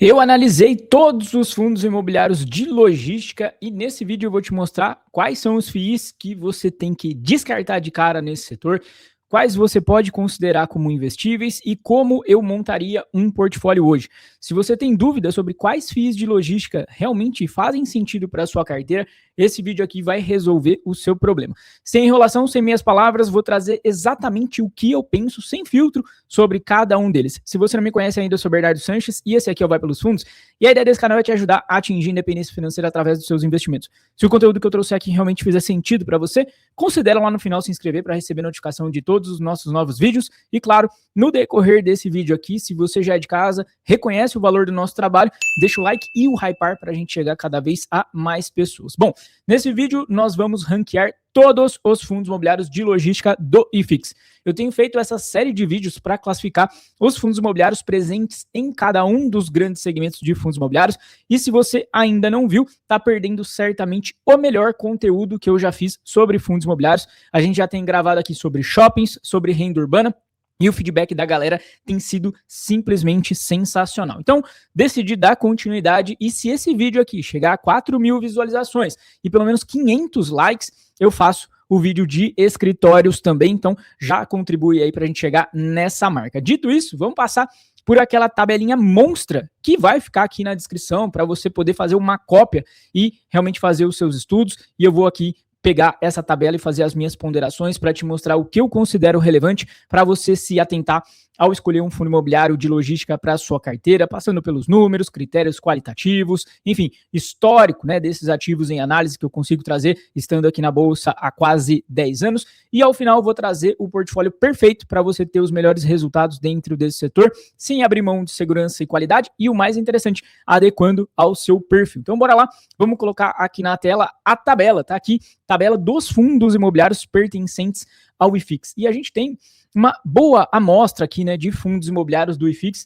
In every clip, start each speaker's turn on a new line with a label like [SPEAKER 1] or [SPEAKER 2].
[SPEAKER 1] Eu analisei todos os fundos imobiliários de logística e nesse vídeo eu vou te mostrar quais são os FIIs que você tem que descartar de cara nesse setor, quais você pode considerar como investíveis e como eu montaria um portfólio hoje. Se você tem dúvida sobre quais FIIs de logística realmente fazem sentido para a sua carteira, esse vídeo aqui vai resolver o seu problema. Sem enrolação, sem meias palavras, vou trazer exatamente o que eu penso, sem filtro, sobre cada um deles. Se você não me conhece ainda, eu sou Bernardo Sanches e esse aqui é o Vai Pelos Fundos. E a ideia desse canal é te ajudar a atingir independência financeira através dos seus investimentos. Se o conteúdo que eu trouxe aqui realmente fizer sentido para você, considera lá no final se inscrever para receber notificação de todos os nossos novos vídeos. E claro, no decorrer desse vídeo aqui, se você já é de casa, reconhece o valor do nosso trabalho, deixa o like e o hypar para a gente chegar cada vez a mais pessoas. Bom, nesse vídeo nós vamos ranquear todos os fundos imobiliários de logística do IFIX. Eu tenho feito essa série de vídeos para classificar os fundos imobiliários presentes em cada um dos grandes segmentos de fundos imobiliários. E se você ainda não viu, está perdendo certamente o melhor conteúdo que eu já fiz sobre fundos imobiliários. A gente já tem gravado aqui sobre shoppings, sobre renda urbana. E o feedback da galera tem sido simplesmente sensacional. Então, decidi dar continuidade e se esse vídeo aqui chegar a 4.000 visualizações e pelo menos 500 likes, eu faço o vídeo de escritórios também. Então, já contribui aí para a gente chegar nessa marca. Dito isso, vamos passar por aquela tabelinha monstra que vai ficar aqui na descrição para você poder fazer uma cópia e realmente fazer os seus estudos. E eu vou aqui pegar essa tabela e fazer as minhas ponderações para te mostrar o que eu considero relevante para você se atentar ao escolher um fundo imobiliário de logística para a sua carteira, passando pelos números, critérios qualitativos, enfim, histórico, né, desses ativos em análise que eu consigo trazer estando aqui na Bolsa há quase 10 anos. E ao final eu vou trazer o portfólio perfeito para você ter os melhores resultados dentro desse setor, sem abrir mão de segurança e qualidade e o mais interessante, adequando ao seu perfil. Então bora lá, vamos colocar aqui na tela a tabela, tá aqui, tabela dos fundos imobiliários pertencentes ao IFIX. E a gente tem uma boa amostra aqui, né, de fundos imobiliários do IFIX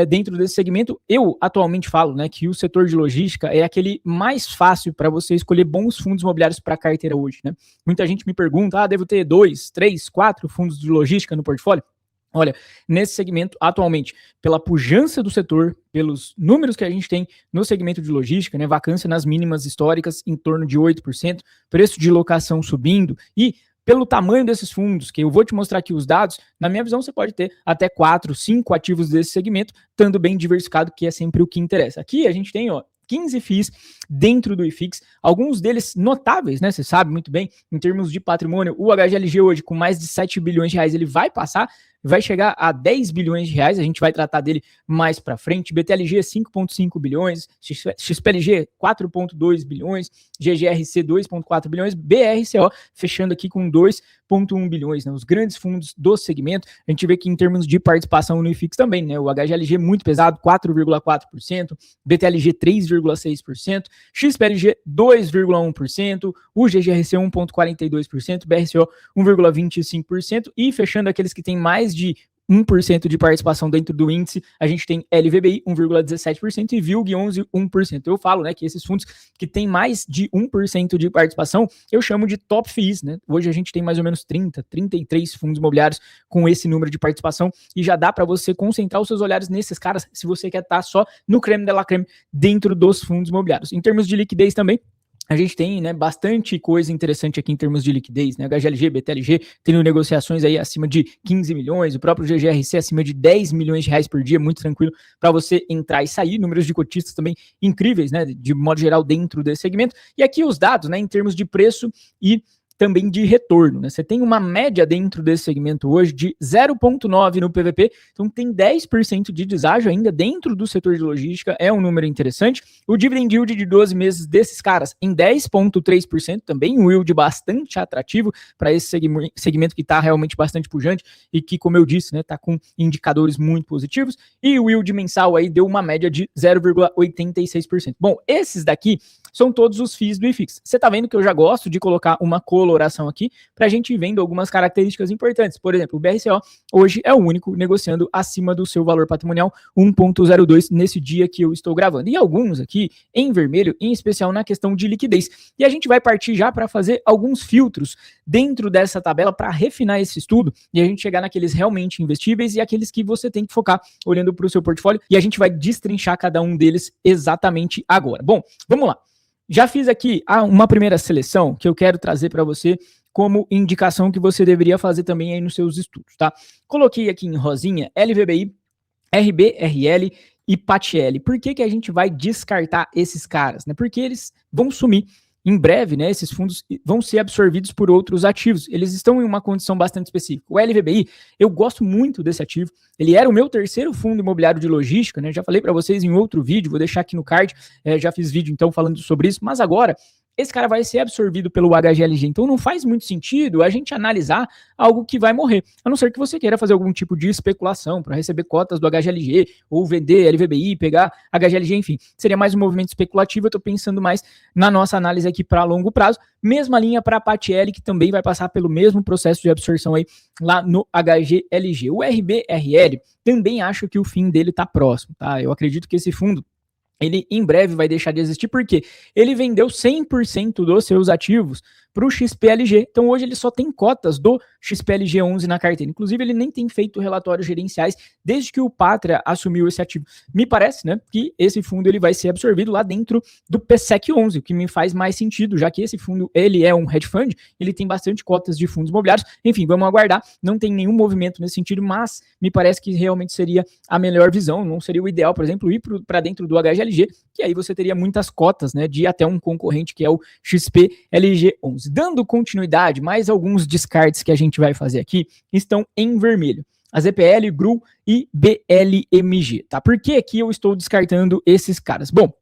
[SPEAKER 1] dentro desse segmento. Eu atualmente falo, né, que o setor de logística é aquele mais fácil para você escolher bons fundos imobiliários para a carteira hoje, né? Muita gente me pergunta, devo ter 2, 3, 4 fundos de logística no portfólio? Olha, nesse segmento, atualmente, pela pujança do setor, pelos números que a gente tem no segmento de logística, né, vacância nas mínimas históricas em torno de 8%, preço de locação subindo e pelo tamanho desses fundos, que eu vou te mostrar aqui os dados, na minha visão você pode ter até 4, 5 ativos desse segmento, estando bem diversificado, que é sempre o que interessa. Aqui a gente tem 15 FIIs dentro do IFIX, alguns deles notáveis, né? Você sabe muito bem, em termos de patrimônio, o HGLG hoje com mais de 7 bilhões de reais, ele vai chegar a 10 bilhões de reais, a gente vai tratar dele mais para frente. BTLG 5,5 bilhões, XPLG 4,2 bilhões, GGRC 2,4 bilhões, BRCO fechando aqui com 2,1 bilhões, né? Os grandes fundos do segmento. A gente vê que em termos de participação no IFIX também, né? O HGLG muito pesado, 4,4%, BTLG 3,6%, XPLG 2,1%, o GGRC 1,42%, BRCO 1,25% e fechando aqueles que têm mais de 1% de participação dentro do índice, a gente tem LVBI 1,17% e VILG 11,1%. Eu falo, né, que esses fundos que têm mais de 1% de participação, eu chamo de top FIIs, né? Hoje a gente tem mais ou menos 33 fundos imobiliários com esse número de participação e já dá para você concentrar os seus olhares nesses caras se você quer estar só no creme de la creme dentro dos fundos imobiliários. Em termos de liquidez também, a gente tem, né, bastante coisa interessante aqui em termos de liquidez, né? HGLG, BTLG, tendo negociações aí acima de 15 milhões, o próprio GGRC acima de 10 milhões de reais por dia, muito tranquilo para você entrar e sair, números de cotistas também incríveis, né, de modo geral dentro desse segmento. E aqui os dados, né, em termos de preço e também de retorno, né? Você tem uma média dentro desse segmento hoje de 0,9 no PVP, então tem 10% de deságio ainda dentro do setor de logística, é um número interessante. O dividend yield de 12 meses desses caras em 10,3%, também um yield bastante atrativo para esse segmento que está realmente bastante pujante e que, como eu disse, né, está com indicadores muito positivos. E o yield mensal aí deu uma média de 0,86%. Bom, esses daqui são todos os FIIs do IFIX. Você tá vendo que eu já gosto de colocar uma coloração aqui pra gente ir vendo algumas características importantes. Por exemplo, o BRCO hoje é o único negociando acima do seu valor patrimonial 1,02 nesse dia que eu estou gravando. E alguns aqui em vermelho, em especial na questão de liquidez. E a gente vai partir já para fazer alguns filtros dentro dessa tabela para refinar esse estudo e a gente chegar naqueles realmente investíveis e aqueles que você tem que focar olhando para o seu portfólio, e a gente vai destrinchar cada um deles exatamente agora. Bom, vamos lá. Já fiz aqui uma primeira seleção que eu quero trazer para você como indicação que você deveria fazer também aí nos seus estudos, tá? Coloquei aqui em rosinha LVBI, RBRL e PATL. Por que a gente vai descartar esses caras, né? Porque eles vão sumir. Em breve, né, esses fundos vão ser absorvidos por outros ativos. Eles estão em uma condição bastante específica. O LVBI, eu gosto muito desse ativo. Ele era o meu terceiro fundo imobiliário de logística, né? Já falei para vocês em outro vídeo, vou deixar aqui no card. Já fiz vídeo então falando sobre isso, mas agora esse cara vai ser absorvido pelo HGLG, então não faz muito sentido a gente analisar algo que vai morrer, a não ser que você queira fazer algum tipo de especulação para receber cotas do HGLG, ou vender LVBI, pegar HGLG, enfim, seria mais um movimento especulativo. Eu estou pensando mais na nossa análise aqui para longo prazo, mesma linha para a PATL, que também vai passar pelo mesmo processo de absorção aí lá no HGLG. O RBRL, também acho que o fim dele está próximo, tá? Eu acredito que esse fundo ele em breve vai deixar de existir, porque ele vendeu 100% dos seus ativos para o XPLG. Então hoje ele só tem cotas do XPLG 11 na carteira. Inclusive ele nem tem feito relatórios gerenciais desde que o Pátria assumiu esse ativo. Me parece, né, que esse fundo ele vai ser absorvido lá dentro do PSEC 11, o que me faz mais sentido, já que esse fundo ele é um hedge fund, ele tem bastante cotas de fundos imobiliários. Enfim, vamos aguardar. Não tem nenhum movimento nesse sentido, mas me parece que realmente seria a melhor visão. Não seria o ideal, por exemplo, ir para dentro do HGLG, que aí você teria muitas cotas, né, de até um concorrente que é o XPLG 11. Dando continuidade, mais alguns descartes que a gente vai fazer aqui estão em vermelho. A ZPL, GRU e BLMG, tá? Por que aqui eu estou descartando esses caras? Bom,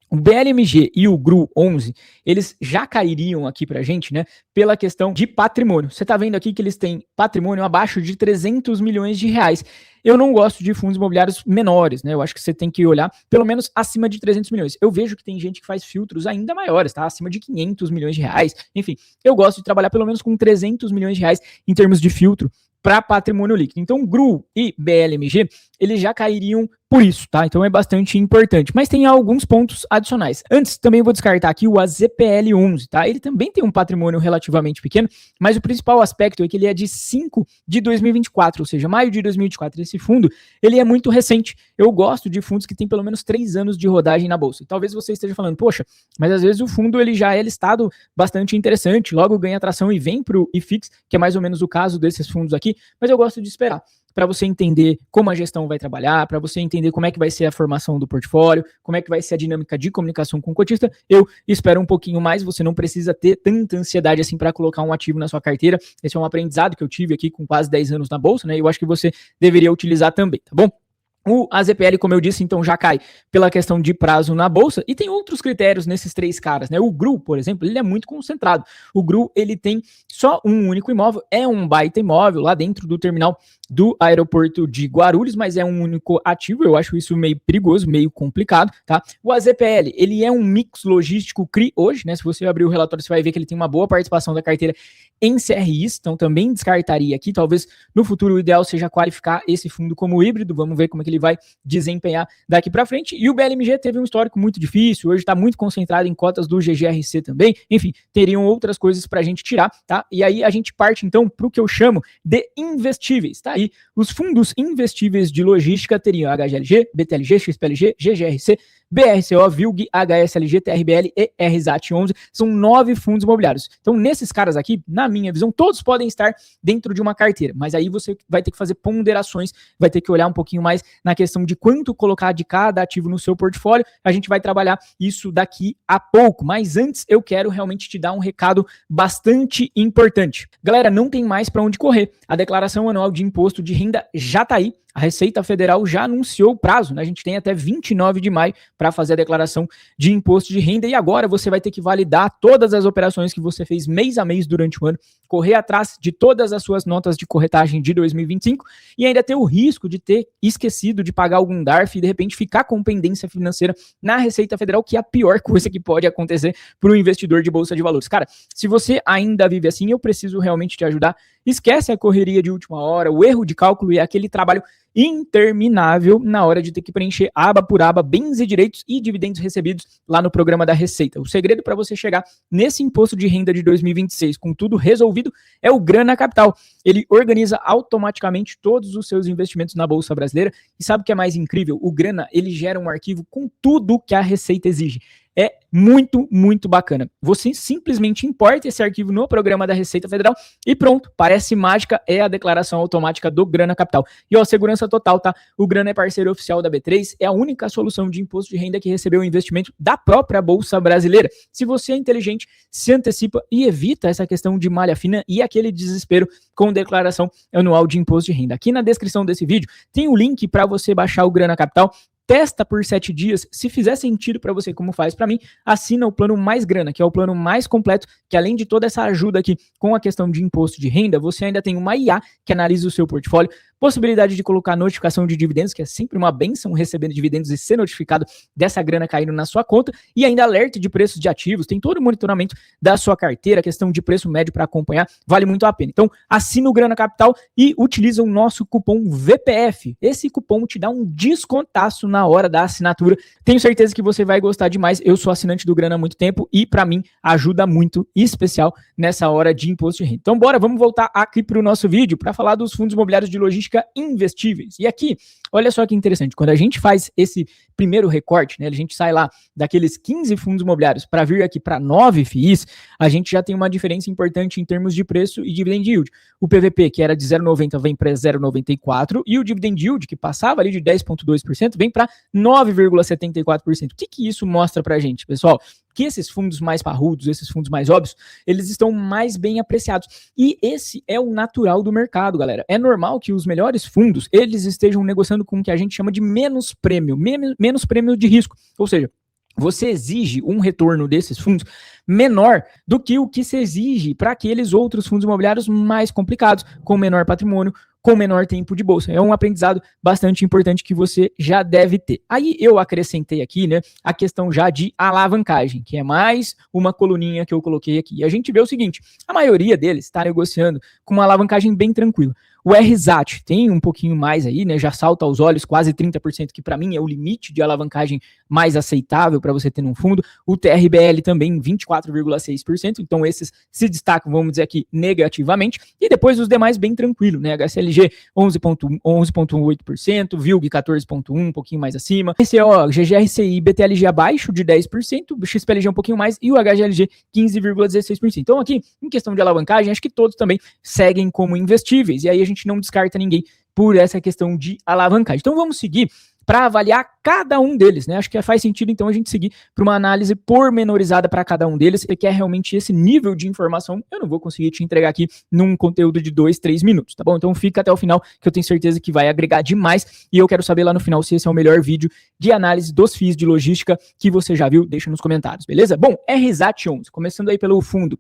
[SPEAKER 1] o BLMG e o GRU 11, eles já cairiam aqui pra gente, né, pela questão de patrimônio. Você tá vendo aqui que eles têm patrimônio abaixo de 300 milhões de reais. Eu não gosto de fundos imobiliários menores, né? Eu acho que você tem que olhar pelo menos acima de 300 milhões. Eu vejo que tem gente que faz filtros ainda maiores, tá? Acima de 500 milhões de reais. Enfim, eu gosto de trabalhar pelo menos com 300 milhões de reais em termos de filtro para patrimônio líquido. Então, GRU e BLMG, eles já cairiam por isso, tá? Então é bastante importante. Mas tem alguns pontos adicionais. Antes, também vou descartar aqui o AZPL11, tá? Ele também tem um patrimônio relativamente pequeno, mas o principal aspecto é que ele é de 5 de 2024, ou seja, maio de 2024. Esse fundo, ele é muito recente. Eu gosto de fundos que têm pelo menos 3 anos de rodagem na bolsa. E talvez você esteja falando, poxa, mas às vezes o fundo ele já é listado bastante interessante, logo ganha atração e vem para o IFIX, que é mais ou menos o caso desses fundos aqui, mas eu gosto de esperar para você entender como a gestão vai trabalhar, para você entender como é que vai ser a formação do portfólio, como é que vai ser a dinâmica de comunicação com o cotista. Eu espero um pouquinho mais, você não precisa ter tanta ansiedade assim para colocar um ativo na sua carteira. Esse é um aprendizado que eu tive aqui com quase 10 anos na bolsa, né? E eu acho que você deveria utilizar também, tá bom? O AZPL, como eu disse, então já cai pela questão de prazo na bolsa, e tem outros critérios nesses três caras, né? O GRU, por exemplo, ele é muito concentrado. O GRU, ele tem só um único imóvel, é um baita imóvel lá dentro do terminal do aeroporto de Guarulhos, mas é um único ativo. Eu acho isso meio perigoso, meio complicado, tá? O AZPL, ele é um mix logístico CRI hoje, né? Se você abrir o relatório, você vai ver que ele tem uma boa participação da carteira em CRIs, então também descartaria aqui. Talvez no futuro o ideal seja qualificar esse fundo como híbrido. Vamos ver como é que ele vai desempenhar daqui para frente. E o BLMG teve um histórico muito difícil, hoje está muito concentrado em cotas do GGRC também. Enfim, teriam outras coisas para a gente tirar, tá? E aí a gente parte então para o que eu chamo de investíveis, tá? Aí os fundos investíveis de logística teriam HGLG, BTLG, XPLG, GGRC, BRCO, VILG, HSLG, TRBL e RSAT11, são 9 fundos imobiliários. Então, nesses caras aqui, na minha visão, todos podem estar dentro de uma carteira, mas aí você vai ter que fazer ponderações, vai ter que olhar um pouquinho mais na questão de quanto colocar de cada ativo no seu portfólio. A gente vai trabalhar isso daqui a pouco, mas antes eu quero realmente te dar um recado bastante importante. Galera, não tem mais para onde correr. A declaração anual de imposto de renda já está aí. A Receita Federal já anunciou o prazo, né? A gente tem até 29 de maio para fazer a declaração de imposto de renda, e agora você vai ter que validar todas as operações que você fez mês a mês durante o ano correr atrás de todas as suas notas de corretagem de 2025 e ainda ter o risco de ter esquecido de pagar algum DARF e de repente ficar com pendência financeira na Receita Federal, que é a pior coisa que pode acontecer para o investidor de bolsa de valores. Cara, se você ainda vive assim, eu preciso realmente te ajudar. Esquece a correria de última hora, o erro de cálculo e aquele trabalho interminável na hora de ter que preencher aba por aba, bens e direitos e dividendos recebidos lá no programa da Receita. O segredo para você chegar nesse imposto de renda de 2026 com tudo resolvido é o Grana Capital. Ele organiza automaticamente todos os seus investimentos na Bolsa Brasileira e sabe o que é mais incrível? O Grana, ele gera um arquivo com tudo que a Receita exige. É muito, muito bacana. Você simplesmente importa esse arquivo no programa da Receita Federal e pronto, parece mágica, é a declaração automática do Grana Capital. E ó, segurança total, tá? O Grana é parceiro oficial da B3, é a única solução de imposto de renda que recebeu o investimento da própria Bolsa Brasileira. Se você é inteligente, se antecipa e evita essa questão de malha fina e aquele desespero com declaração anual de imposto de renda. Aqui na descrição desse vídeo tem o link para você baixar o Grana Capital. Testa por 7 dias, se fizer sentido para você, como faz para mim, assina o plano Mais Grana, que é o plano mais completo, que além de toda essa ajuda aqui com a questão de imposto de renda, você ainda tem uma IA que analisa o seu portfólio, possibilidade de colocar notificação de dividendos, que é sempre uma benção recebendo dividendos e ser notificado dessa grana caindo na sua conta, e ainda alerta de preços de ativos, tem todo o monitoramento da sua carteira, questão de preço médio para acompanhar, vale muito a pena. Então, assina o Grana Capital e utiliza o nosso cupom VPF. Esse cupom te dá um descontaço na hora da assinatura. Tenho certeza que você vai gostar demais. Eu sou assinante do Grana há muito tempo e, para mim, ajuda muito, especial nessa hora de imposto de renda. Então, bora, vamos voltar aqui para o nosso vídeo para falar dos fundos imobiliários de logística investíveis. E aqui, olha só que interessante, quando a gente faz esse primeiro recorte, né, a gente sai lá daqueles 15 fundos imobiliários para vir aqui para 9 FIIs, a gente já tem uma diferença importante em termos de preço e dividend yield. O PVP, que era de 0,90, vem para 0,94 e o dividend yield, que passava ali de 10,2%, vem para 9,74%. O que isso mostra para a gente, pessoal? Que esses fundos mais parrudos, esses fundos mais óbvios, eles estão mais bem apreciados. E esse é o natural do mercado, galera. É normal que os melhores fundos, eles estejam negociando com o que a gente chama de menos prêmio de risco. Ou seja, você exige um retorno desses fundos menor do que o que se exige para aqueles outros fundos imobiliários mais complicados, com menor patrimônio, com menor tempo de bolsa. É um aprendizado bastante importante que você já deve ter. Aí eu acrescentei aqui, né, a questão já de alavancagem, que é mais uma coluninha que eu coloquei aqui. E a gente vê o seguinte, a maioria deles está negociando com uma alavancagem bem tranquila. O RZAT tem um pouquinho mais aí, né? Já salta aos olhos quase 30%, que para mim é o limite de alavancagem mais aceitável para você ter num fundo. O TRBL também 24,6%, então esses se destacam, vamos dizer aqui, negativamente. E depois os demais bem tranquilo, né? HCLG 11,8%, VILG 14,1%, um pouquinho mais acima. PCO, GGRCI e BTLG abaixo de 10%, o XPLG um pouquinho mais e o HGLG 15,16%. Então aqui, em questão de alavancagem, acho que todos também seguem como investíveis. E aí a gente não descarta ninguém por essa questão de alavancagem. Então vamos seguir para avaliar cada um deles, né? Acho que faz sentido então a gente seguir para uma análise pormenorizada para cada um deles, que é realmente esse nível de informação. Eu não vou conseguir te entregar aqui num conteúdo de 2, 3 minutos, tá bom? Então fica até o final, que eu tenho certeza que vai agregar demais e eu quero saber lá no final se esse é o melhor vídeo de análise dos FIIs de logística que você já viu, deixa nos comentários, beleza? Bom, RZAT11, começando aí pelo fundo,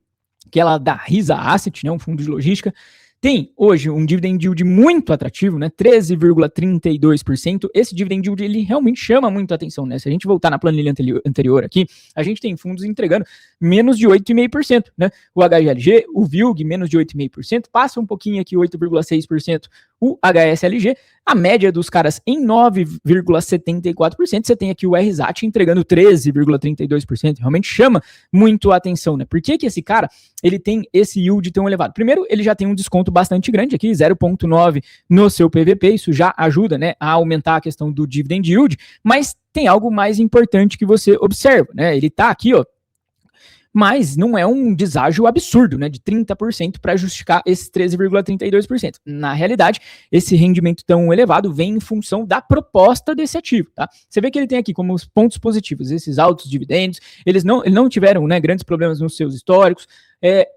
[SPEAKER 1] que é lá da Risa Asset, né? Um fundo de logística. Tem hoje um dividend yield muito atrativo, né? 13,32%. Esse dividend yield ele realmente chama muito a atenção, né? Se a gente voltar na planilha anterior aqui, a gente tem fundos entregando menos de 8,5%, né? O HGLG, o VILG, menos de 8,5%, passa um pouquinho aqui, 8,6%, o HSLG, a média dos caras em 9,74%, você tem aqui o RZAT entregando 13,32%, realmente chama muito a atenção, né? Por que esse cara, ele tem esse yield tão elevado? Primeiro, ele já tem um desconto bastante grande aqui, 0,9 no seu PVP, isso já ajuda, né, a aumentar a questão do dividend yield, mas tem algo mais importante que você observa, né? Ele tá aqui, ó, mas não é um deságio absurdo, né, de 30% para justificar esses 13,32%. Na realidade, esse rendimento tão elevado vem em função da proposta desse ativo, tá? Você vê que ele tem aqui como os pontos positivos, esses altos dividendos, ele não tiveram, né, grandes problemas nos seus históricos,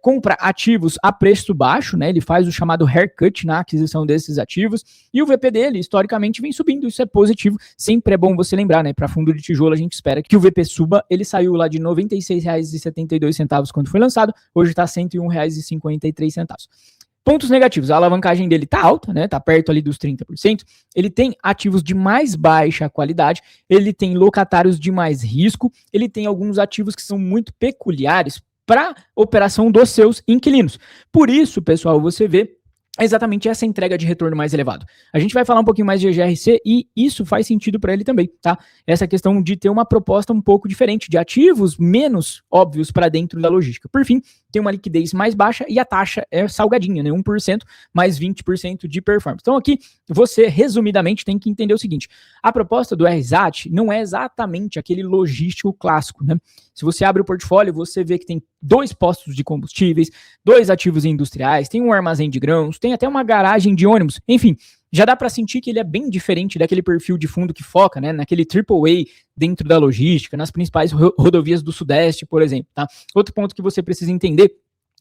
[SPEAKER 1] compra ativos a preço baixo, né? Ele faz o chamado haircut na aquisição desses ativos, e o VP dele, historicamente, vem subindo, isso é positivo, sempre é bom você lembrar, né? Para fundo de tijolo, a gente espera que o VP suba, ele saiu lá de R$ 96,72 quando foi lançado, hoje está R$ 101,53. Pontos negativos, a alavancagem dele tá alta, né? Tá perto ali dos 30%. Ele tem ativos de mais baixa qualidade, ele tem locatários de mais risco, ele tem alguns ativos que são muito peculiares para operação dos seus inquilinos. Por isso, pessoal, você vê exatamente essa entrega de retorno mais elevado. A gente vai falar um pouquinho mais de GRC e isso faz sentido para ele também, tá? Essa questão de ter uma proposta um pouco diferente, de ativos menos óbvios para dentro da logística. Por fim, tem uma liquidez mais baixa e a taxa é salgadinha, né? 1% mais 20% de performance. Então aqui, você resumidamente tem que entender o seguinte, a proposta do RSAT não é exatamente aquele logístico clássico, né? Se você abre o portfólio, você vê que tem 2 postos de combustíveis, 2 ativos industriais, tem um armazém de grãos, tem até uma garagem de ônibus, enfim, já dá para sentir que ele é bem diferente daquele perfil de fundo que foca, né, naquele AAA dentro da logística, nas principais rodovias do Sudeste, por exemplo, tá? Outro ponto que você precisa entender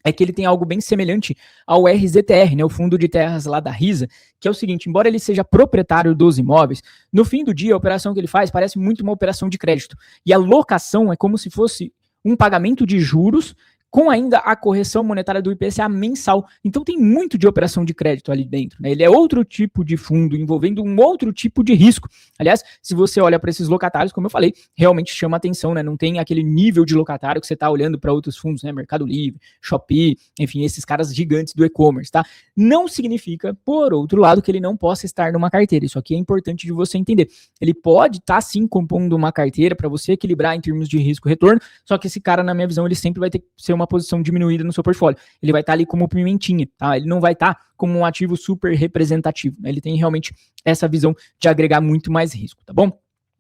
[SPEAKER 1] é que ele tem algo bem semelhante ao RZTR, né, o fundo de terras lá da RISA, que é o seguinte, embora ele seja proprietário dos imóveis, no fim do dia a operação que ele faz parece muito uma operação de crédito, e a locação é como se fosse um pagamento de juros com ainda a correção monetária do IPCA mensal. Então tem muito de operação de crédito ali dentro, né? Ele é outro tipo de fundo, envolvendo um outro tipo de risco. Aliás, se você olha para esses locatários, como eu falei, realmente chama atenção, né? Não tem aquele nível de locatário que você está olhando para outros fundos, né? Mercado Livre, Shopee, enfim, esses caras gigantes do e-commerce, tá? Não significa, por outro lado, que ele não possa estar numa carteira. Isso aqui é importante de você entender. Ele pode estar, sim, compondo uma carteira para você equilibrar em termos de risco-retorno, só que esse cara, na minha visão, ele sempre vai ter que ser uma posição diminuída no seu portfólio. Ele vai estar ali como pimentinha, tá? Ele não vai estar como um ativo super representativo, né? Ele tem realmente essa visão de agregar muito mais risco, tá bom?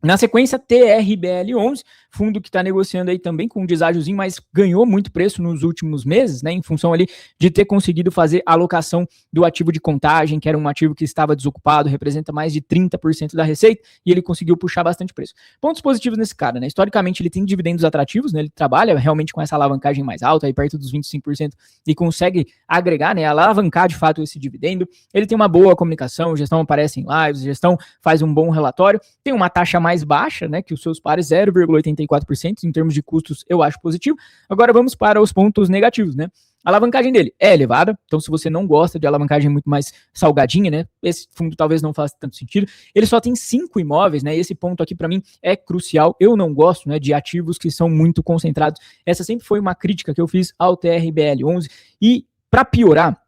[SPEAKER 1] Na sequência, TRBL11, fundo que está negociando aí também com um deságiozinho, mas ganhou muito preço nos últimos meses, né, em função ali de ter conseguido fazer a alocação do ativo de contagem, que era um ativo que estava desocupado, representa mais de 30% da receita, e ele conseguiu puxar bastante preço. Pontos positivos nesse cara, né, historicamente ele tem dividendos atrativos, né, ele trabalha realmente com essa alavancagem mais alta, aí perto dos 25%, e consegue agregar, né, alavancar de fato esse dividendo. Ele tem uma boa comunicação, gestão aparece em lives, gestão faz um bom relatório, tem uma taxa mais baixa, né, que os seus pares, 0,84%, em termos de custos eu acho positivo. Agora vamos para os pontos negativos, né? A alavancagem dele é elevada, então se você não gosta de alavancagem muito mais salgadinha, né, esse fundo talvez não faça tanto sentido. Ele só tem 5 imóveis, né, esse ponto aqui para mim é crucial. Eu não gosto, né, de ativos que são muito concentrados. Essa sempre foi uma crítica que eu fiz ao TRBL11 e para piorar,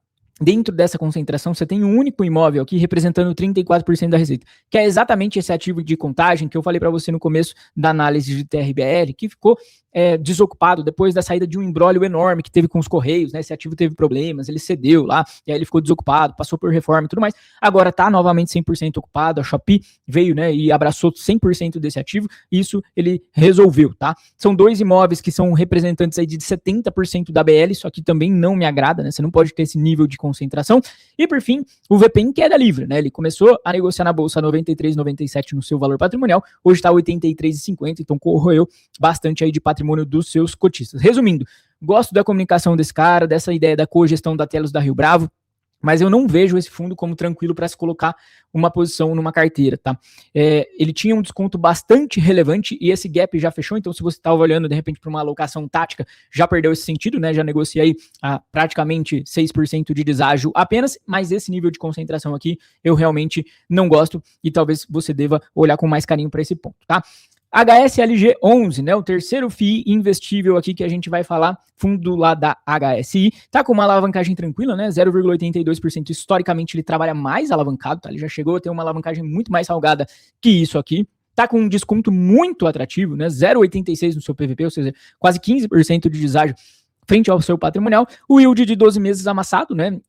[SPEAKER 1] dentro dessa concentração, você tem um único imóvel aqui representando 34% da receita, que é exatamente esse ativo de contagem que eu falei para você no começo da análise de TRBL, que ficou desocupado depois da saída de um imbróglio enorme que teve com os Correios, né? Esse ativo teve problemas, ele cedeu lá, e aí ele ficou desocupado, passou por reforma e tudo mais. Agora está novamente 100% ocupado, a Shopee veio, né, e abraçou 100% desse ativo, e isso ele resolveu, tá? São 2 imóveis que são representantes aí de 70% da BL, isso aqui também não me agrada, né? Você não pode ter esse nível de concentração. E por fim, o VP em queda livre, né? Ele começou a negociar na bolsa 93,97 no seu valor patrimonial, hoje está 83,50, então corroeu bastante aí de patrimônio dos seus cotistas. Resumindo, gosto da comunicação desse cara, dessa ideia da cogestão da Telos da Rio Bravo, mas eu não vejo esse fundo como tranquilo para se colocar uma posição numa carteira, tá? Ele tinha um desconto bastante relevante e esse gap já fechou, então se você estava olhando de repente para uma alocação tática, já perdeu esse sentido, né? Já negocia aí praticamente 6% de deságio apenas, mas esse nível de concentração aqui eu realmente não gosto e talvez você deva olhar com mais carinho para esse ponto, tá? HSLG11, né, o terceiro FII investível aqui que a gente vai falar, fundo lá da HSI, tá com uma alavancagem tranquila, né, 0,82%, historicamente ele trabalha mais alavancado, tá, ele já chegou a ter uma alavancagem muito mais salgada que isso aqui, tá com um desconto muito atrativo, né, 0,86% no seu PVP, ou seja, quase 15% de deságio frente ao seu patrimonial, o yield de 12 meses amassado, né,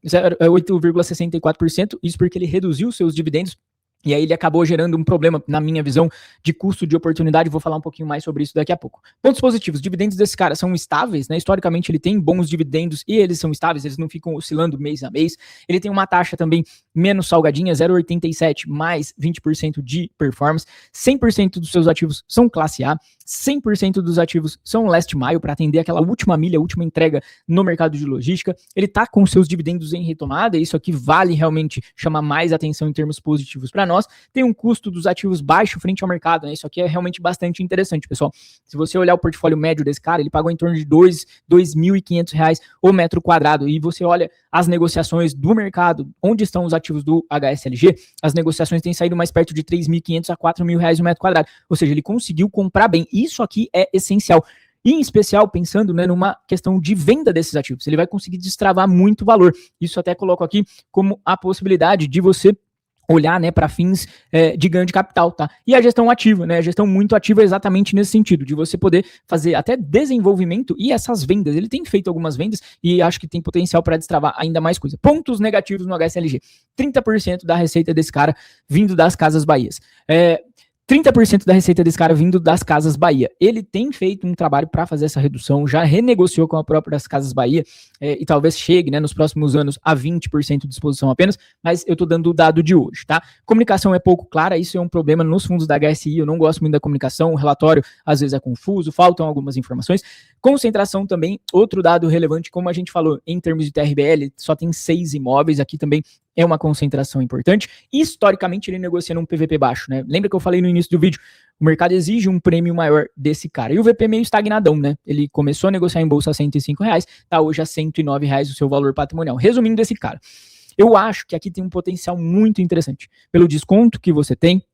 [SPEAKER 1] 8,64%, isso porque ele reduziu os seus dividendos, e aí ele acabou gerando um problema, na minha visão, de custo de oportunidade. Vou falar um pouquinho mais sobre isso daqui a pouco. Pontos positivos, dividendos desse cara são estáveis, né? Historicamente ele tem bons dividendos e eles são estáveis, eles não ficam oscilando mês a mês. Ele tem uma taxa também menos salgadinha, 0,87 mais 20% de performance. 100% dos seus ativos são classe A. 100% dos ativos são last mile para atender aquela última milha, última entrega no mercado de logística. Ele está com seus dividendos em retomada, e isso aqui vale realmente chamar mais atenção em termos positivos para nós. Tem um custo dos ativos baixo frente ao mercado, né? Isso aqui é realmente bastante interessante, pessoal. Se você olhar o portfólio médio desse cara, ele pagou em torno de R$2.500 o metro quadrado, e você olha as negociações do mercado, onde estão os ativos do HSLG, as negociações têm saído mais perto de R$3.500 a R$4.000 o metro quadrado, ou seja, ele conseguiu comprar bem. Isso aqui é essencial. E em especial pensando, né, numa questão de venda desses ativos. Ele vai conseguir destravar muito valor. Isso até coloco aqui como a possibilidade de você olhar, né, para fins de ganho de capital, tá? E a gestão ativa, né? A gestão muito ativa exatamente nesse sentido, de você poder fazer até desenvolvimento e essas vendas. Ele tem feito algumas vendas e acho que tem potencial para destravar ainda mais coisa. Pontos negativos no HSLG. 30% da receita desse cara vindo das Casas Bahias. 30% da receita desse cara vindo das Casas Bahia. Ele tem feito um trabalho para fazer essa redução, já renegociou com a própria Casas Bahia, e talvez chegue, né, nos próximos anos a 20% de exposição apenas, mas eu estou dando o dado de hoje, tá? Comunicação é pouco clara, isso é um problema nos fundos da HSI, eu não gosto muito da comunicação, o relatório às vezes é confuso, faltam algumas informações. Concentração também, outro dado relevante, como a gente falou, em termos de TRBL, só tem 6 imóveis, aqui também é uma concentração importante. Historicamente, ele negocia num PVP baixo, né? Lembra que eu falei no início do vídeo? O mercado exige um prêmio maior desse cara. E o VP meio estagnadão, né? Ele começou a negociar em bolsa a R$105, tá hoje a R$109 o seu valor patrimonial. Resumindo desse cara, eu acho que aqui tem um potencial muito interessante. Pelo desconto que você tem,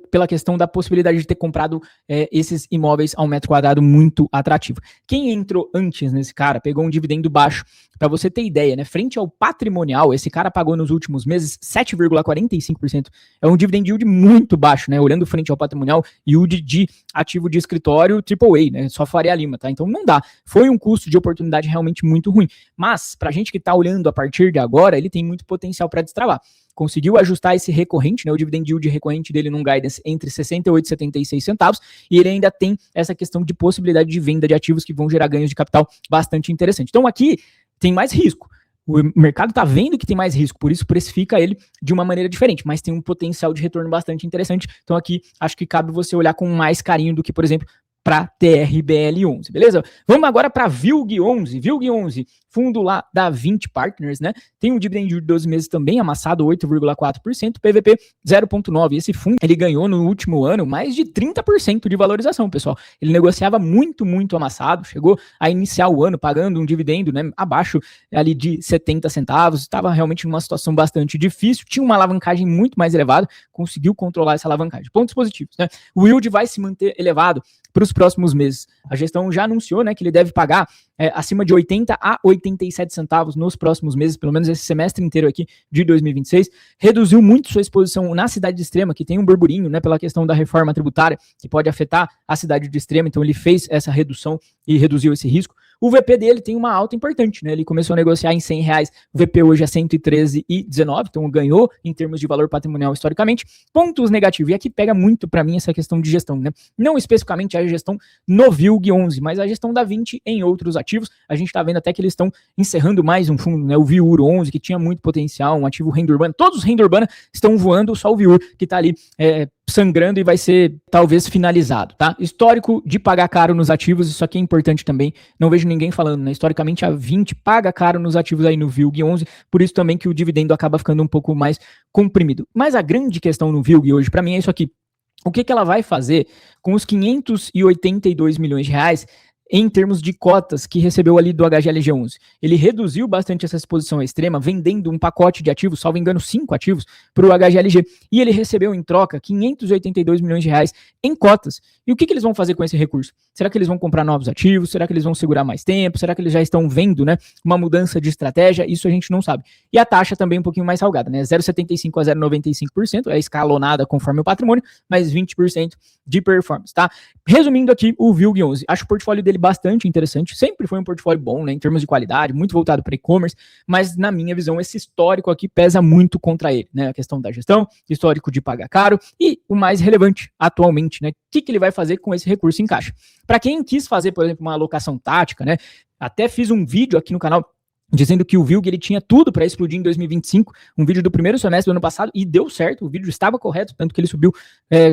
[SPEAKER 1] pela questão da possibilidade de ter comprado esses imóveis a um metro quadrado muito atrativo. Quem entrou antes nesse cara pegou um dividendo baixo. Para você ter ideia, né? Frente ao patrimonial, esse cara pagou nos últimos meses 7,45%. É um dividend yield muito baixo, né? Olhando frente ao patrimonial, yield de ativo de escritório AAA, né? Só Faria Lima, tá? Então não dá. Foi um custo de oportunidade realmente muito ruim. Mas, pra gente que tá olhando a partir de agora, ele tem muito potencial para destravar. Conseguiu ajustar esse recorrente, né, o dividend yield recorrente dele num guidance entre 68 e 76 centavos, e ele ainda tem essa questão de possibilidade de venda de ativos que vão gerar ganhos de capital bastante interessante. Então aqui tem mais risco. O mercado está vendo que tem mais risco, por isso precifica ele de uma maneira diferente, mas tem um potencial de retorno bastante interessante. Então aqui acho que cabe você olhar com mais carinho do que, por exemplo, para TRBL11, beleza? Vamos agora para VILG11. VILG11, fundo lá da 20 Partners, né? Tem um dividend de 12 meses também amassado, 8,4%, PVP 0,9%. Esse fundo, ele ganhou no último ano mais de 30% de valorização, pessoal. Ele negociava muito, muito amassado, chegou a iniciar o ano pagando um dividendo, né, abaixo ali de 70 centavos, estava realmente numa situação bastante difícil, tinha uma alavancagem muito mais elevada, conseguiu controlar essa alavancagem. Pontos positivos, né? O yield vai se manter elevado para os próximos meses. A gestão já anunciou, né, que ele deve pagar acima de 80 a 87 centavos nos próximos meses, pelo menos esse semestre inteiro aqui de 2026. Reduziu muito sua exposição na cidade de Extrema, que tem um burburinho, né, pela questão da reforma tributária, que pode afetar a cidade de Extrema, então ele fez essa redução e reduziu esse risco. O VP dele tem uma alta importante, né? Ele começou a negociar em R$100, o VP hoje é 113,19, então ganhou em termos de valor patrimonial historicamente. Pontos negativos, e aqui pega muito para mim essa questão de gestão, né? Não especificamente a gestão no VILG11, mas a gestão da 20 em outros ativos. A gente está vendo até que eles estão encerrando mais um fundo, né? O VIUR 11, que tinha muito potencial, um ativo renda urbana. Todos os renda urbana estão voando, só o VIUR que está ali sangrando e vai ser talvez finalizado, tá? Histórico de pagar caro nos ativos, isso aqui é importante também, não vejo ninguém falando, né? Historicamente a 20 paga caro nos ativos aí no VILG 11, por isso também que o dividendo acaba ficando um pouco mais comprimido. Mas a grande questão no VILG hoje, para mim, é isso aqui. O que ela vai fazer com os 582 milhões de reais em termos de cotas que recebeu ali do HGLG11. Ele reduziu bastante essa exposição extrema, vendendo um pacote de ativos, salvo engano 5 ativos, para o HGLG, e ele recebeu em troca 582 milhões de reais em cotas. E o que eles vão fazer com esse recurso? Será que eles vão comprar novos ativos? Será que eles vão segurar mais tempo? Será que eles já estão vendo, né, uma mudança de estratégia? Isso a gente não sabe. E a taxa também um pouquinho mais salgada, né? 0,75% a 0,95%, é escalonada conforme o patrimônio, mas 20% de performance, tá? Resumindo aqui o VILG11, acho o portfólio dele bastante interessante, sempre foi um portfólio bom, né, em termos de qualidade, muito voltado para e-commerce, mas na minha visão esse histórico aqui pesa muito contra ele, né, a questão da gestão, histórico de pagar caro e o mais relevante atualmente, né, o que ele vai fazer com esse recurso em caixa. Para quem quis fazer, por exemplo, uma alocação tática, né, até fiz um vídeo aqui no canal dizendo que o VILG ele tinha tudo para explodir em 2025, um vídeo do primeiro semestre do ano passado, e deu certo, o vídeo estava correto, tanto que ele subiu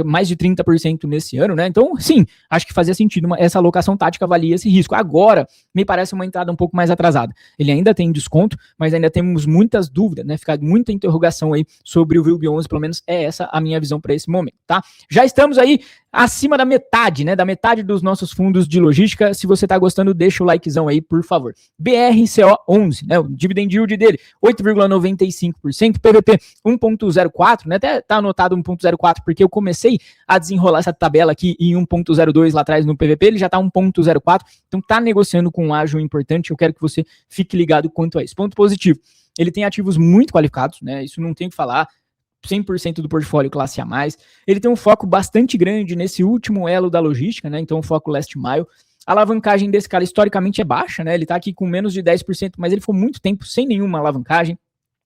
[SPEAKER 1] mais de 30% nesse ano, né? Então, sim, acho que fazia sentido, essa alocação tática valia esse risco. Agora, me parece uma entrada um pouco mais atrasada. Ele ainda tem desconto, mas ainda temos muitas dúvidas, né? Fica muita interrogação aí sobre o VILG 11, pelo menos é essa a minha visão para esse momento, tá? Já estamos aí acima da metade, né? Da metade dos nossos fundos de logística. Se você tá gostando, deixa o likezão aí, por favor. BRCO11, né? O dividend yield dele, 8,95%. PVP, 1,04, né? Até tá anotado 1,04 porque eu comecei a desenrolar essa tabela aqui em 1,02 lá atrás no PVP, ele já tá 1,04, então tá negociando com um ágio importante. Eu quero que você fique ligado quanto a isso. Ponto positivo, ele tem ativos muito qualificados, né? Isso não tem o que falar. 100% do portfólio classe A+. Ele tem um foco bastante grande nesse último elo da logística, né? Então, o foco last mile. A alavancagem desse cara historicamente é baixa, né? Ele tá aqui com menos de 10%, mas ele ficou muito tempo sem nenhuma alavancagem.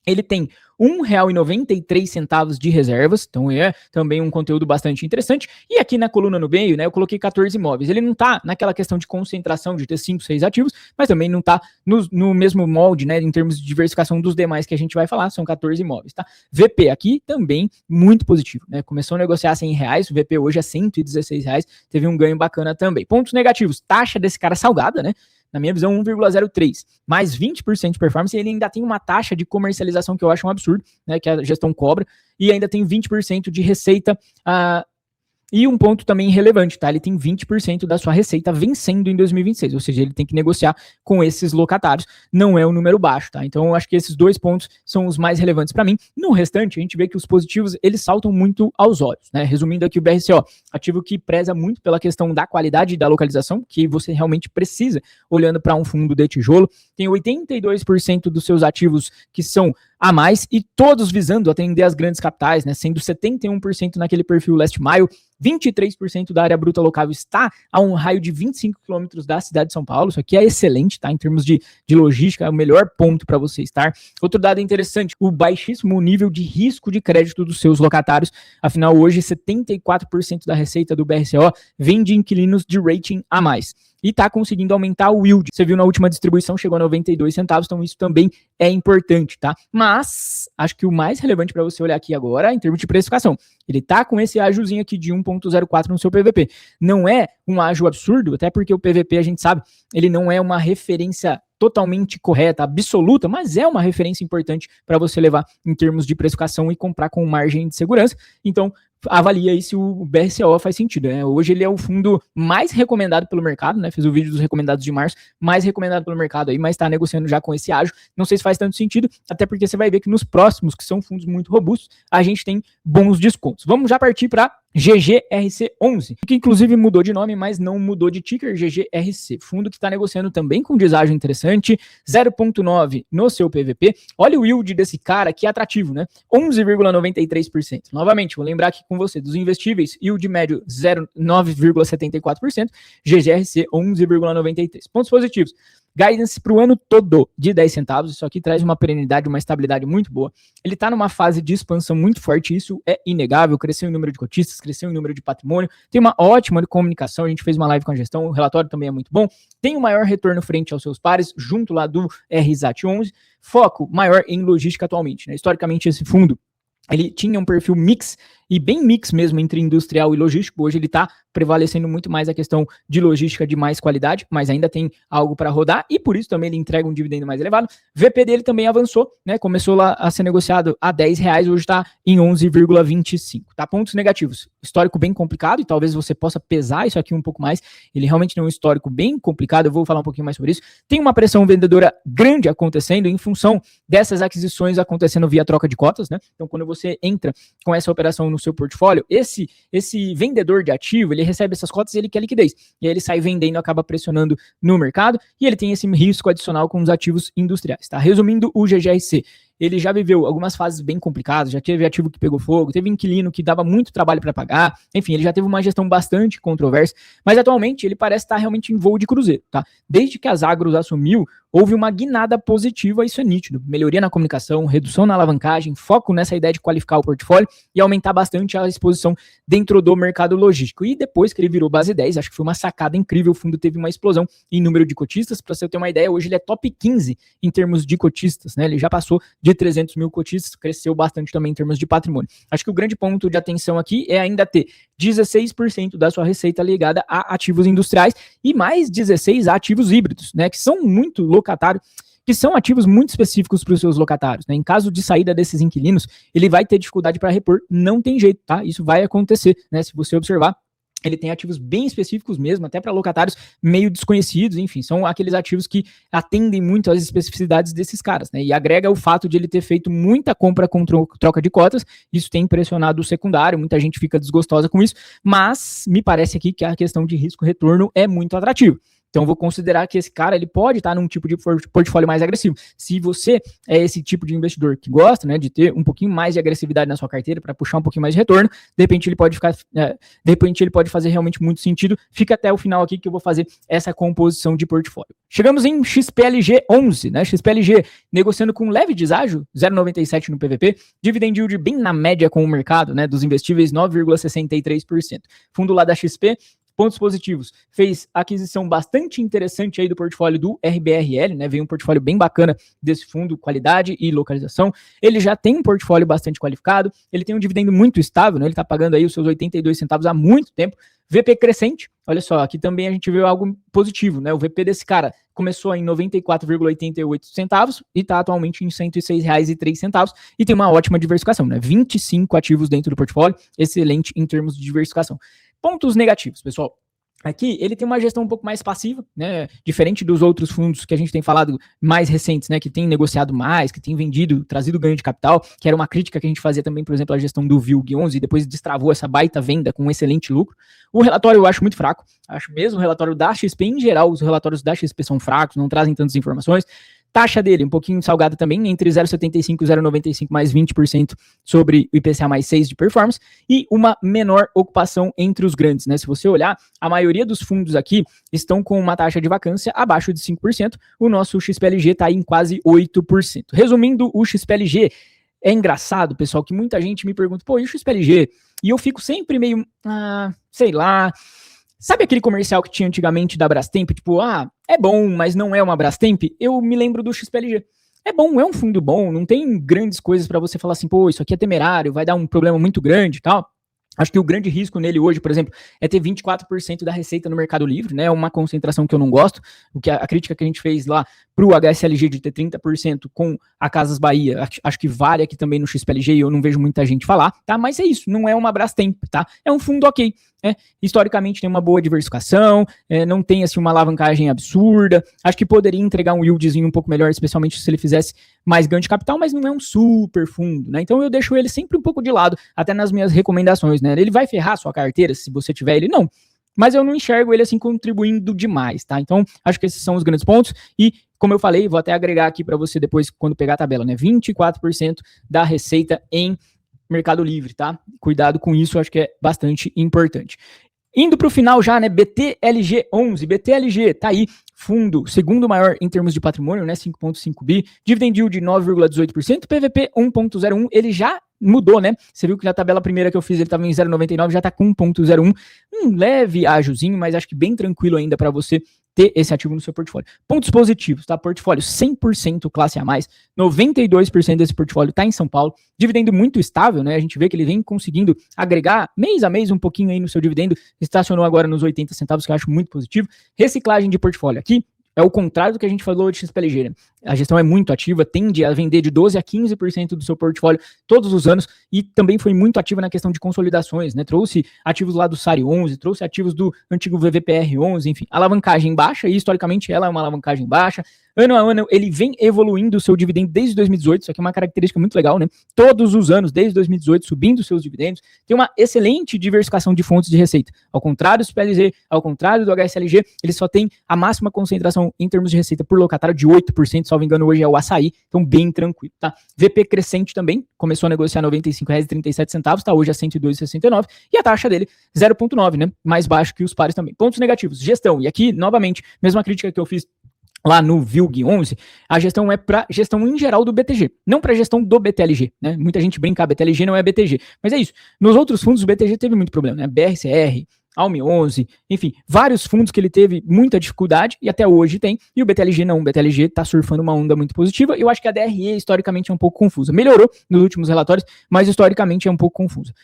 [SPEAKER 1] Ele tem R$1,93 de reservas, então é também um conteúdo bastante interessante. E aqui na coluna no meio, né, eu coloquei 14 imóveis. Ele não tá naquela questão de concentração de ter 5, 6 ativos, mas também não tá no mesmo molde, né, em termos de diversificação dos demais que a gente vai falar, são 14 imóveis, tá? VP aqui também muito positivo, né? Começou a negociar R$100, o VP hoje é R$116, teve um ganho bacana também. Pontos negativos, taxa desse cara salgada, né? Na minha visão, 1,03, mais 20% de performance, e ele ainda tem uma taxa de comercialização que eu acho um absurdo, né, que a gestão cobra, e ainda tem 20% de receita. E um ponto também relevante, tá? Ele tem 20% da sua receita vencendo em 2026, ou seja, ele tem que negociar com esses locatários, não é um número baixo, tá? Então, eu acho que esses dois pontos são os mais relevantes para mim. No restante, a gente vê que os positivos, eles saltam muito aos olhos, né? Resumindo aqui, o BRCO, ativo que preza muito pela questão da qualidade e da localização, que você realmente precisa, olhando para um fundo de tijolo. Tem 82% dos seus ativos que são a mais, e todos visando atender as grandes capitais, né, sendo 71% naquele perfil last mile, 23% da área bruta locável está a um raio de 25 km da cidade de São Paulo. Isso aqui é excelente, tá? Em termos de logística, é o melhor ponto para você estar. Outro dado interessante, o baixíssimo nível de risco de crédito dos seus locatários. Afinal, hoje, 74% da receita do BRCO vem de inquilinos de rating a mais. E está conseguindo aumentar o yield. Você viu na última distribuição, chegou a 92 centavos, então isso também é importante, tá? Mas, acho que o mais relevante para você olhar aqui agora, em termos de precificação, ele tá com esse ágiozinho aqui de 1,04 no seu PVP. Não é um ágio absurdo, até porque o PVP, a gente sabe, ele não é uma referência totalmente correta, absoluta, mas é uma referência importante para você levar em termos de precificação e comprar com margem de segurança. Então, avalia aí se o BRCO faz sentido, né? Hoje ele é o fundo mais recomendado pelo mercado, né? Fiz o vídeo dos recomendados de março, mais recomendado pelo mercado aí, mas está negociando já com esse ágio. Não sei se faz tanto sentido, até porque você vai ver que nos próximos, que são fundos muito robustos, a gente tem bons descontos. Vamos já partir para GGRC11, que inclusive mudou de nome, mas não mudou de ticker. GGRC, fundo que está negociando também com deságio interessante, 0,9 no seu PVP. Olha o yield desse cara, que é atrativo, né? 11,93%. Novamente, vou lembrar aqui com você, dos investíveis, yield médio 9,74%, GGRC 11,93%. Pontos positivos. Guidance para o ano todo de 10 centavos, isso aqui traz uma perenidade, uma estabilidade muito boa. Ele está numa fase de expansão muito forte, isso é inegável, cresceu em número de cotistas, cresceu em número de patrimônio, tem uma ótima comunicação, a gente fez uma live com a gestão, o relatório também é muito bom, tem um maior retorno frente aos seus pares, junto lá do RSAT11, foco maior em logística atualmente, né? Historicamente esse fundo, ele tinha um perfil mix, e bem mix mesmo entre industrial e logístico. Hoje ele está prevalecendo muito mais a questão de logística de mais qualidade, mas ainda tem algo para rodar, e por isso também ele entrega um dividendo mais elevado. VP dele também avançou, né? Começou lá a ser negociado a R$10, hoje está em 11,25. Tá? Pontos negativos. Histórico bem complicado, e talvez você possa pesar isso aqui um pouco mais. Ele realmente tem um histórico bem complicado, eu vou falar um pouquinho mais sobre isso. Tem uma pressão vendedora grande acontecendo em função dessas aquisições acontecendo via troca de cotas, né? Então, quando você entra com essa operação no seu portfólio, esse vendedor de ativo, ele recebe essas cotas e ele quer liquidez. E aí ele sai vendendo, acaba pressionando no mercado, e ele tem esse risco adicional com os ativos industriais, tá? Resumindo, o GGRC, ele já viveu algumas fases bem complicadas, já teve ativo que pegou fogo, teve inquilino que dava muito trabalho para pagar, enfim, ele já teve uma gestão bastante controversa, mas atualmente ele parece estar realmente em voo de cruzeiro, tá? Desde que a Zagros assumiu houve uma guinada positiva, isso é nítido. Melhoria na comunicação, redução na alavancagem, foco nessa ideia de qualificar o portfólio e aumentar bastante a exposição dentro do mercado logístico. E depois que ele virou base 10, acho que foi uma sacada incrível, o fundo teve uma explosão em número de cotistas. Para você ter uma ideia, hoje ele é top 15 em termos de cotistas, né? Ele já passou de 300 mil cotistas, cresceu bastante também em termos de patrimônio. Acho que o grande ponto de atenção aqui é ainda ter 16% da sua receita ligada a ativos industriais e mais 16% a ativos híbridos, né? Que são muito locatários, que são ativos muito específicos para os seus locatários, né? Em caso de saída desses inquilinos, ele vai ter dificuldade para repor, não tem jeito, tá? Isso vai acontecer, né? Se você observar, ele tem ativos bem específicos mesmo, até para locatários meio desconhecidos, enfim, são aqueles ativos que atendem muito às especificidades desses caras, né? E agrega o fato de ele ter feito muita compra com troca de cotas, isso tem impressionado o secundário, muita gente fica desgostosa com isso, mas me parece aqui que a questão de risco-retorno é muito atrativa. Então, vou considerar que esse cara ele pode estar num tipo de portfólio mais agressivo. Se você é esse tipo de investidor que gosta, né, de ter um pouquinho mais de agressividade na sua carteira para puxar um pouquinho mais de retorno, de repente ele pode fazer realmente muito sentido. Fica até o final aqui que eu vou fazer essa composição de portfólio. Chegamos em XPLG 11, né? XPLG negociando com leve deságio, 0,97 no PVP, dividend yield bem na média com o mercado, né, dos investíveis, 9,63%. Fundo lá da XP. Pontos positivos, fez aquisição bastante interessante aí do portfólio do RBRL, né? Veio um portfólio bem bacana desse fundo, qualidade e localização. Ele já tem um portfólio bastante qualificado, ele tem um dividendo muito estável, né? Ele está pagando aí os seus 82 centavos há muito tempo. VP crescente, olha só, aqui também a gente vê algo positivo, né? O VP desse cara começou em 94,88 centavos e está atualmente em R$ 106,03 e tem uma ótima diversificação, né? 25 ativos dentro do portfólio, excelente em termos de diversificação. Pontos negativos, pessoal. Aqui ele tem uma gestão um pouco mais passiva, né? Diferente dos outros fundos que a gente tem falado mais recentes, né? Que tem negociado mais, que tem vendido, trazido ganho de capital, que era uma crítica que a gente fazia também, por exemplo, a gestão do VILG11 e depois destravou essa baita venda com um excelente lucro. O relatório eu acho muito fraco, acho mesmo o relatório da XP em geral, os relatórios da XP são fracos, não trazem tantas informações. Taxa dele, um pouquinho salgada também, entre 0,75 e 0,95 mais 20% sobre o IPCA mais 6 de performance e uma menor ocupação entre os grandes, né? Se você olhar, a maioria dos fundos aqui estão com uma taxa de vacância abaixo de 5%, o nosso XPLG está em quase 8%. Resumindo, o XPLG é engraçado, pessoal, que muita gente me pergunta, pô, e o XPLG? E eu fico sempre meio, sei lá... Sabe aquele comercial que tinha antigamente da Brastemp? Tipo, é bom, mas não é uma Brastemp? Eu me lembro do XPLG. É bom, é um fundo bom, não tem grandes coisas para você falar assim, pô, isso aqui é temerário, vai dar um problema muito grande e tal. Acho que o grande risco nele hoje, por exemplo, é ter 24% da receita no Mercado Livre, né? Uma concentração que eu não gosto. O que a crítica que a gente fez lá para o HSLG de ter 30% com a Casas Bahia, acho que vale aqui também no XPLG e eu não vejo muita gente falar, tá? Mas é isso, não é uma Brastemp, tá? É um fundo ok. Historicamente tem uma boa diversificação, não tem assim uma alavancagem absurda, acho que poderia entregar um yieldzinho um pouco melhor, especialmente se ele fizesse mais ganho de capital, mas não é um super fundo, né? Então eu deixo ele sempre um pouco de lado, até nas minhas recomendações, né? Ele vai ferrar a sua carteira se você tiver ele? Não. Mas eu não enxergo ele assim contribuindo demais, tá? Então acho que esses são os grandes pontos e como eu falei, vou até agregar aqui para você depois quando pegar a tabela, né? 24% da receita em Mercado Livre, tá? Cuidado com isso, acho que é bastante importante. Indo para o final já, né? BTLG11, BTLG, tá aí, fundo segundo maior em termos de patrimônio, né? 5,5 bi, dividend yield de 9,18%, PVP 1,01, ele já mudou, né? Você viu que na tabela primeira que eu fiz ele estava em 0,99, já tá com 1,01, um leve ágiozinho, mas acho que bem tranquilo ainda para você ter esse ativo no seu portfólio. Pontos positivos, tá? Portfólio 100% classe A+, 92% desse portfólio tá em São Paulo, dividendo muito estável, né? A gente vê que ele vem conseguindo agregar mês a mês um pouquinho aí no seu dividendo, estacionou agora nos 80 centavos, que eu acho muito positivo. Reciclagem de portfólio aqui, é o contrário do que a gente falou de XPLG, né? A gestão é muito ativa, tende a vender de 12% a 15% do seu portfólio todos os anos e também foi muito ativa na questão de consolidações, né? Trouxe ativos lá do SARI 11, trouxe ativos do antigo VVPR 11, enfim, alavancagem baixa e historicamente ela é uma alavancagem baixa. Ano a ano, ele vem evoluindo o seu dividendo desde 2018, isso aqui é uma característica muito legal, né? Todos os anos, desde 2018, subindo os seus dividendos. Tem uma excelente diversificação de fontes de receita. Ao contrário do PLZ, ao contrário do HSLG, ele só tem a máxima concentração em termos de receita por locatário de 8%, salvo engano, hoje é o Açaí, então bem tranquilo, tá? VP crescente também, começou a negociar R$ 95,37, tá hoje a R$ 102,69, e a taxa dele 0,9, né? Mais baixo que os pares também. Pontos negativos, gestão, e aqui, novamente, mesma crítica que eu fiz lá no VILG11, a gestão é para gestão em geral do BTG, não para gestão do BTLG, né? Muita gente brinca, BTLG não é BTG, mas é isso. Nos outros fundos o BTG teve muito problema, né? BRCR, ALM11, enfim, vários fundos que ele teve muita dificuldade e até hoje tem, e o BTLG não, o BTLG tá surfando uma onda muito positiva. Eu acho que a DRE historicamente é um pouco confusa, melhorou nos últimos relatórios, mas historicamente é um pouco confusa.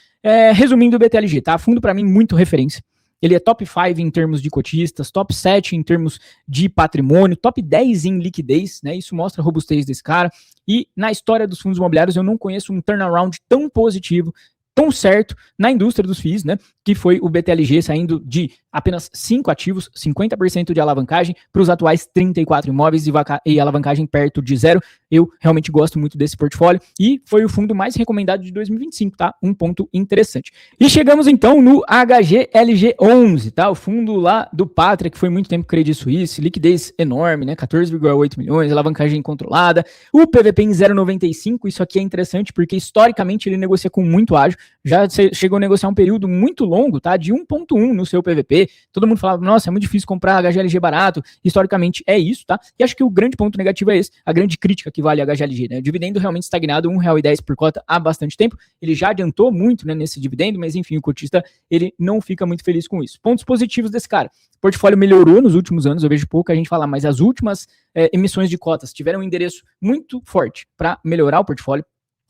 [SPEAKER 1] Resumindo o BTLG, tá? Fundo para mim muito referência. Ele é top 5 em termos de cotistas, top 7 em termos de patrimônio, top 10 em liquidez, né? Isso mostra a robustez desse cara. E na história dos fundos imobiliários eu não conheço um turnaround tão positivo, tão certo na indústria dos FIIs, né? Que foi o BTLG saindo de apenas 5 ativos, 50% de alavancagem, para os atuais 34 imóveis e alavancagem perto de zero. Eu realmente gosto muito desse portfólio e foi o fundo mais recomendado de 2025, tá? Um ponto interessante. E chegamos então no HGLG11, tá? O fundo lá do Pátria, que foi muito tempo Credit Suisse, liquidez enorme, né? 14,8 milhões, alavancagem controlada, o PVP em 0,95, isso aqui é interessante porque historicamente ele negocia com muito ágio, já chegou a negociar um período muito longo, tá? De 1,1 no seu PVP. Todo mundo falava, nossa, é muito difícil comprar HGLG barato. Historicamente é isso, tá? E acho que o grande ponto negativo é esse, a grande crítica que vale a HGLG, né? O dividendo realmente estagnado, R$1,10 por cota há bastante tempo. Ele já adiantou muito, né, nesse dividendo, mas enfim, o cotista, ele não fica muito feliz com isso. Pontos positivos desse cara. O portfólio melhorou nos últimos anos, eu vejo pouca gente falar, mas as últimas emissões de cotas tiveram um endereço muito forte para melhorar o portfólio.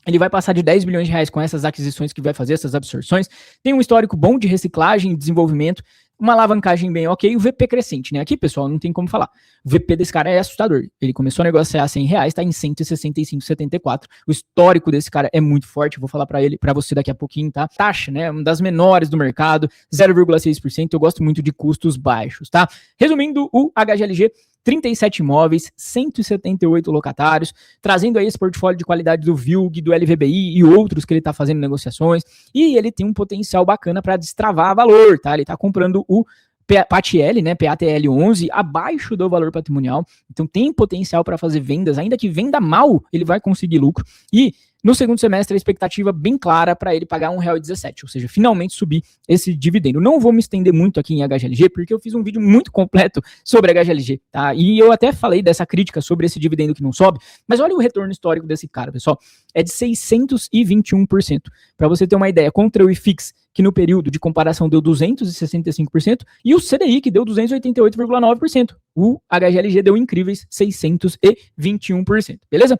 [SPEAKER 1] Ele vai passar de 10 bilhões de reais com essas aquisições que vai fazer, essas absorções. Tem um histórico bom de reciclagem e desenvolvimento, uma alavancagem bem ok, o VP crescente, né? Aqui, pessoal, não tem como falar. O VP desse cara é assustador. Ele começou a negociar R$100, está em 165,74. O histórico desse cara é muito forte, vou falar para você daqui a pouquinho, tá? Taxa, né? Uma das menores do mercado, 0,6%. Eu gosto muito de custos baixos, tá? Resumindo, o HGLG, 37 imóveis, 178 locatários, trazendo aí esse portfólio de qualidade do VILG, do LVBI e outros que ele está fazendo negociações, e ele tem um potencial bacana para destravar valor, tá? Ele está comprando o PATL, né, PATL11, abaixo do valor patrimonial, então tem potencial para fazer vendas, ainda que venda mal, ele vai conseguir lucro, e no segundo semestre a expectativa bem clara para ele pagar R$1,17, ou seja, finalmente subir esse dividendo. Não vou me estender muito aqui em HGLG, porque eu fiz um vídeo muito completo sobre HGLG, tá? E eu até falei dessa crítica sobre esse dividendo que não sobe, mas olha o retorno histórico desse cara, pessoal, é de 621%. Para você ter uma ideia, contra o IFIX, que no período de comparação deu 265%, e o CDI, que deu 288,9%. O HGLG deu incríveis 621%, beleza?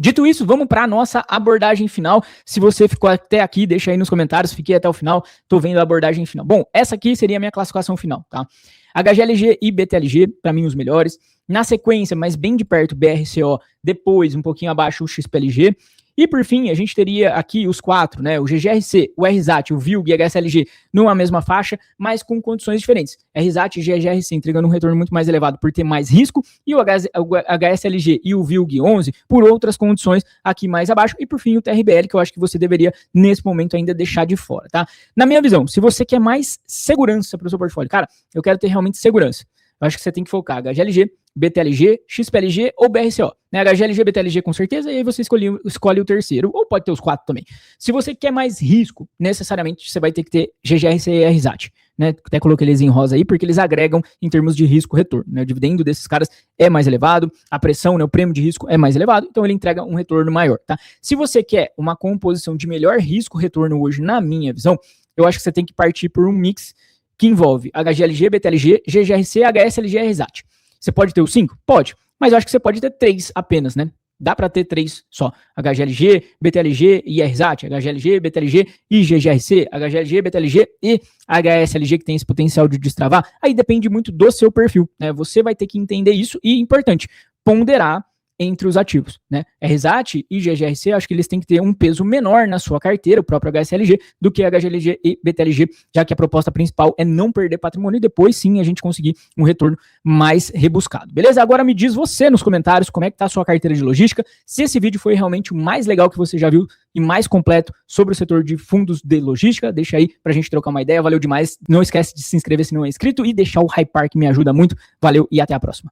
[SPEAKER 1] Dito isso, vamos para a nossa abordagem final. Se você ficou até aqui, deixa aí nos comentários, fiquei até o final, tô vendo a abordagem final. Bom, essa aqui seria a minha classificação final, tá? HGLG e BTLG, para mim os melhores. Na sequência, mas bem de perto, BRCO, depois um pouquinho abaixo o XPLG. E por fim, a gente teria aqui os 4, né? O GGRC, o RSAT, o VILG e a HSLG numa mesma faixa, mas com condições diferentes. RSAT e GGRC entregando um retorno muito mais elevado por ter mais risco, e o HSLG e o VILG 11 por outras condições aqui mais abaixo. E por fim, o TRBL, que eu acho que você deveria, nesse momento, ainda deixar de fora, tá? Na minha visão, se você quer mais segurança para o seu portfólio, cara, eu quero ter realmente segurança. Eu acho que você tem que focar HGLG, BTLG, XPLG ou BRCO. Né? HGLG, BTLG com certeza, e aí você escolhe o terceiro, ou pode ter os 4 também. Se você quer mais risco, necessariamente você vai ter que ter GGRC e RSAT. Né? Até coloquei eles em rosa aí, porque eles agregam em termos de risco-retorno. Né? O dividendo desses caras é mais elevado, a pressão, né, o prêmio de risco é mais elevado, então ele entrega um retorno maior. Tá? Se você quer uma composição de melhor risco-retorno hoje, na minha visão, eu acho que você tem que partir por um mix que envolve HGLG, BTLG, GGRC, HSLG e RSAT. Você pode ter os 5? Pode, mas eu acho que você pode ter 3 apenas, né? Dá para ter 3 só. HGLG, BTLG e RSAT. HGLG, BTLG e GGRC. HGLG, BTLG e HSLG, que tem esse potencial de destravar. Aí depende muito do seu perfil, né? Você vai ter que entender isso e, importante, ponderar entre os ativos, né? RSAT e GGRC, acho que eles têm que ter um peso menor na sua carteira, o próprio HSLG, do que HGLG e BTLG, já que a proposta principal é não perder patrimônio e depois sim a gente conseguir um retorno mais rebuscado, beleza? Agora me diz você nos comentários como é que tá a sua carteira de logística, se esse vídeo foi realmente o mais legal que você já viu e mais completo sobre o setor de fundos de logística, deixa aí pra gente trocar uma ideia, valeu demais, não esquece de se inscrever se não é inscrito e deixar o Hypark, me ajuda muito, valeu e até a próxima.